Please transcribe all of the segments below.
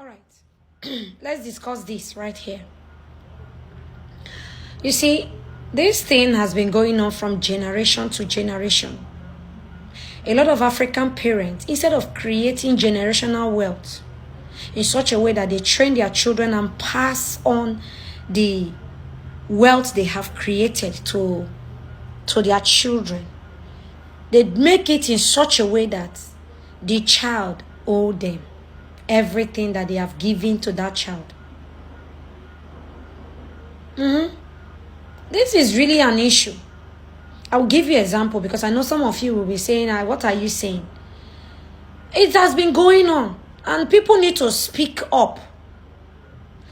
All right. Let's discuss this right here. You see, this thing has been going on from generation to generation. A lot of African parents, instead of creating generational wealth in such a way that they train their children and pass on the wealth they have created to their children, they make it in such a way that the child owes them everything that they have given to that child. This is really an issue. I'll give you an example because I know some of you will be saying, what are you saying? It has been going on and people need to speak up.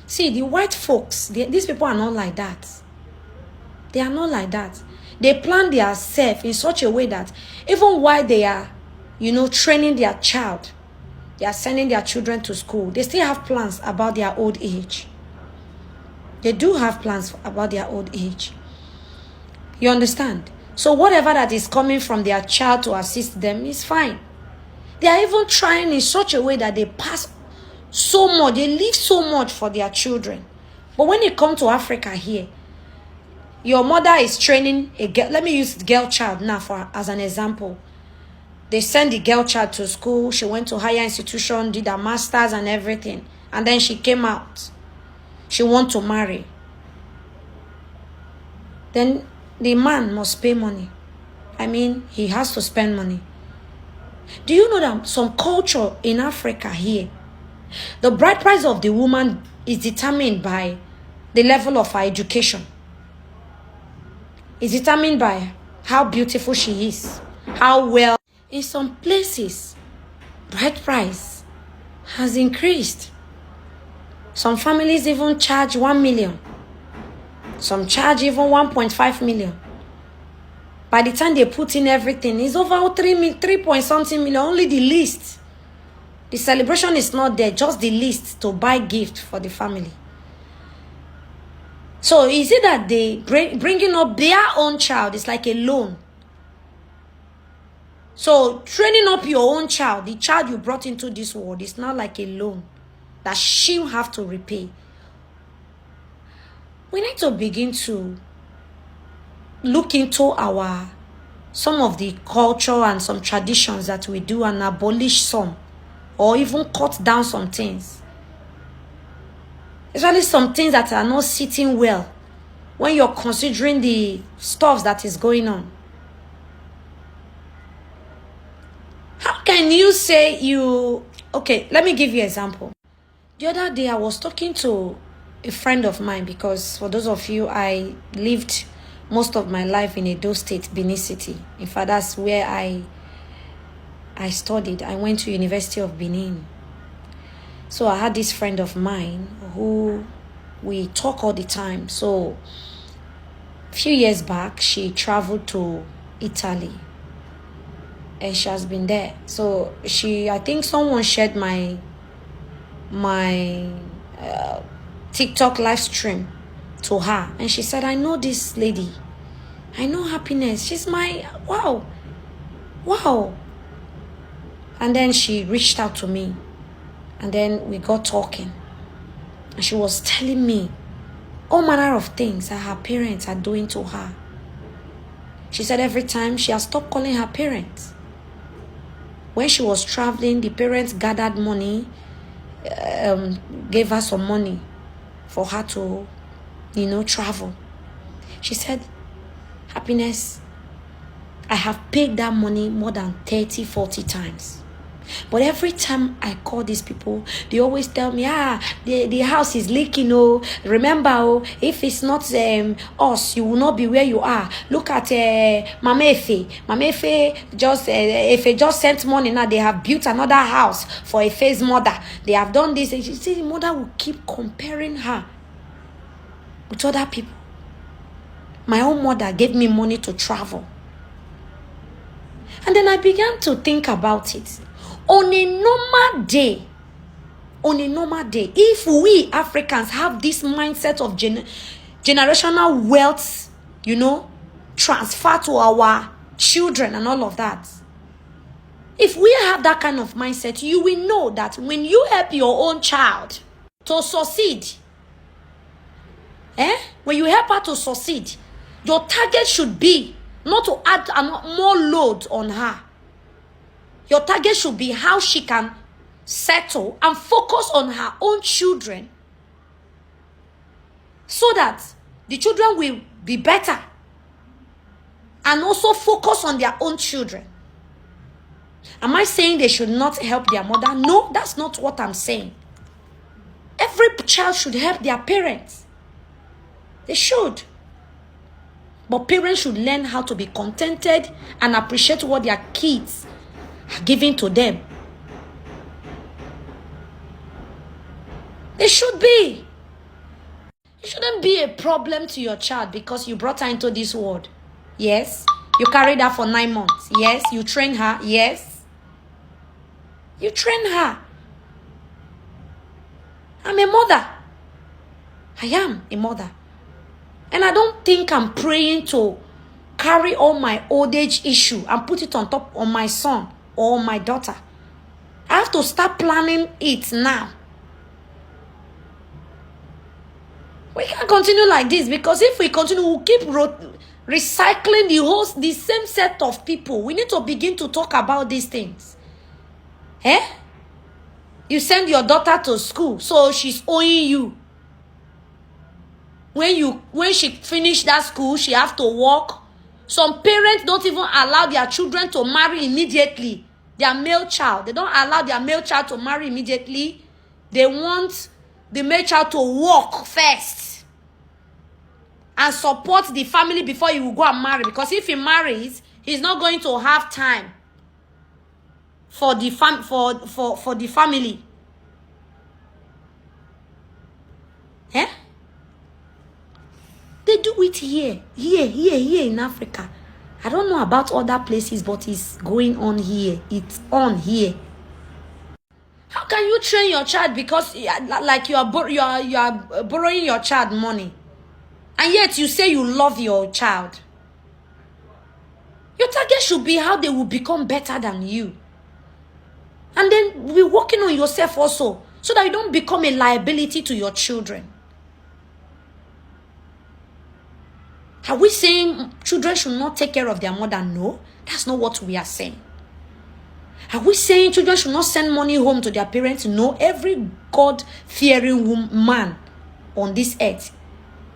See, the white folks, these people are not like that. They are not like that. They plan their self in such a way that even while they are, training their child, they are sending their children to school, they still have plans about their old age. They do have plans about their old age. You understand? So whatever that is coming from their child to assist them is fine. They are even trying in such a way that they pass so much, they leave so much for their children. But when it comes to Africa here, your mother is training a girl. Let me use the girl child now as an example. They send the girl child to school. She went to higher institution, did her master's and everything. And then she came out. She wants to marry. Then the man must pay money. I mean, he has to spend money. Do you know that some culture in Africa here, the bride price of the woman is determined by the level of her education. It's determined by how beautiful she is, how well. In some places, bride price has increased. Some families even charge 1 million. Some charge even 1.5 million. By the time they put in everything, it's over 3 point something million, only the list. The celebration is not there, just the list to buy gift for the family. So is it that they bringing up their own child is like a loan? So training up your own child, the child you brought into this world, is not like a loan that she'll have to repay. We need to begin to look into some of the culture and some traditions that we do and abolish some, or even cut down some things. Especially some things that are not sitting well when you're considering the stuff that is going on. How can you say okay, let me give you an example. The other day I was talking to a friend of mine because for those of you, I lived most of my life in Edo State, Benin City. In fact, that's where I studied. I went to University of Benin. So I had this friend of mine who we talk all the time. So a few years back, she traveled to Italy. And she has been there. So I think someone shared my TikTok live stream to her. And she said, I know this lady. I know Happiness. She's my, wow. And then she reached out to me. And then we got talking. And she was telling me all manner of things that her parents are doing to her. She said every time she has stopped calling her parents. When she was traveling, the parents gathered money, gave her some money for her to, travel. She said, Happiness, I have paid that money more than 30, 40 times. But every time I call these people, they always tell me, the house is leaking. Remember, if it's not us, you will not be where you are. Look at Mama Efe. Mama Efe just sent money. Now they have built another house for Efe's mother. They have done this. And you see, the mother will keep comparing her with other people. My own mother gave me money to travel. And then I began to think about it. On a normal day, if we Africans have this mindset of generational wealth, transfer to our children and all of that, If we have that kind of mindset, you will know that when you help your own child to succeed, when you help her to succeed, your target should be not to add more load on her. Your target should be how she can settle and focus on her own children so that the children will be better and also focus on their own children. Am I saying they should not help their mother? No, that's not what I'm saying. Every child should help their parents. They should. But parents should learn how to be contented and appreciate what their kids are giving to them. They should be. It shouldn't be a problem to your child because you brought her into this world. Yes. You carried her for 9 months. Yes. You trained her. Yes. You train her. I'm a mother. I am a mother. And I don't think I'm praying to carry all my old age issue and put it on top of my son or my daughter. I have to start planning it now. We can't continue like this because if we continue, we'll keep recycling the same set of people. We need to begin to talk about these things. You send your daughter to school, so she's owing you. When she finished that school, she have to work. Some parents don't even allow their children to marry immediately. Their male child. They don't allow their male child to marry immediately. They want the male child to work first and support the family before he will go and marry. Because if he marries, he's not going to have time for the family. They do it here in Africa. I don't know about other places, but it's going on here. It's on here. How can you train your child because like you are borrowing your child money, and yet you say you love your child? Your target should be how they will become better than you, and then be working on yourself also, so that you don't become a liability to your children. Are we saying children should not take care of their mother? No, that's not what we are saying. Are we saying children should not send money home to their parents? No, every God-fearing man on this earth,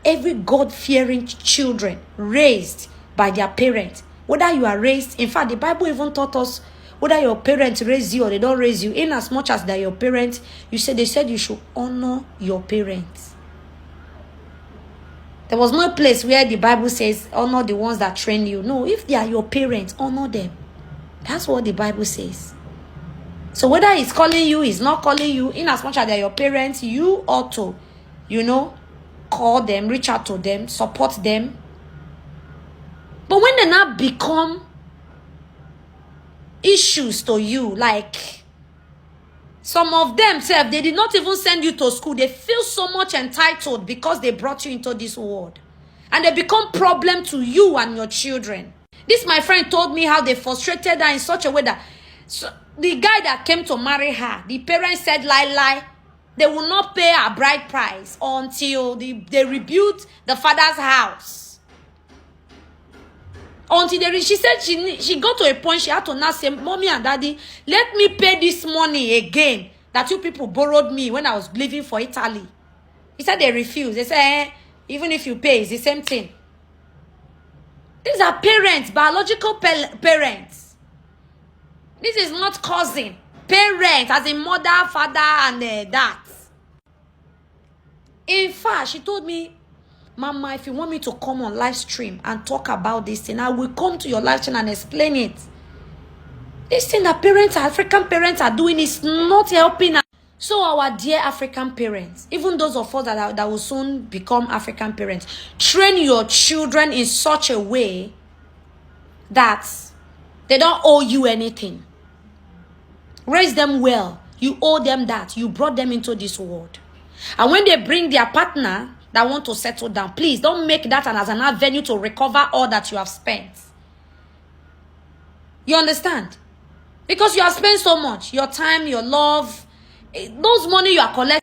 every God-fearing children raised by their parents, whether you are raised, in fact, the Bible even taught us whether your parents raise you or they don't raise you, in as much as they're your parents, they said you should honor your parents. There was no place where the Bible says honor the ones that train you. No, if they are your parents, honor them. That's what the Bible says. So whether he's calling you, he's not calling you, in as much as they're your parents, you ought to, call them, reach out to them, support them. But when they now become issues to you, like some of them they did not even send you to school. They feel so much entitled because they brought you into this world. And they become problem to you and your children. This, my friend, told me how they frustrated her in such a way that the guy that came to marry her, the parents said, lie, they will not pay her bride price until they rebuilt the father's house. Until she said she got to a point she had to now say, Mommy and Daddy, let me pay this money again that you people borrowed me when I was leaving for Italy. He said they refused. They said, even if you pay, it's the same thing. These are parents, biological parents. This is not cousin. Parents, as in mother, father, and dad. In fact, she told me, Mama, if you want me to come on live stream and talk about this thing, I will come to your live stream and explain it. This thing that African parents are doing is not helping us. So our dear African parents, even those of us that will soon become African parents, train your children in such a way that they don't owe you anything. Raise them well. You owe them that. You brought them into this world. And when they bring their partner that want to settle down, please don't make that as an avenue to recover all that you have spent. You understand? Because you have spent so much, your time, your love, those money you are collecting.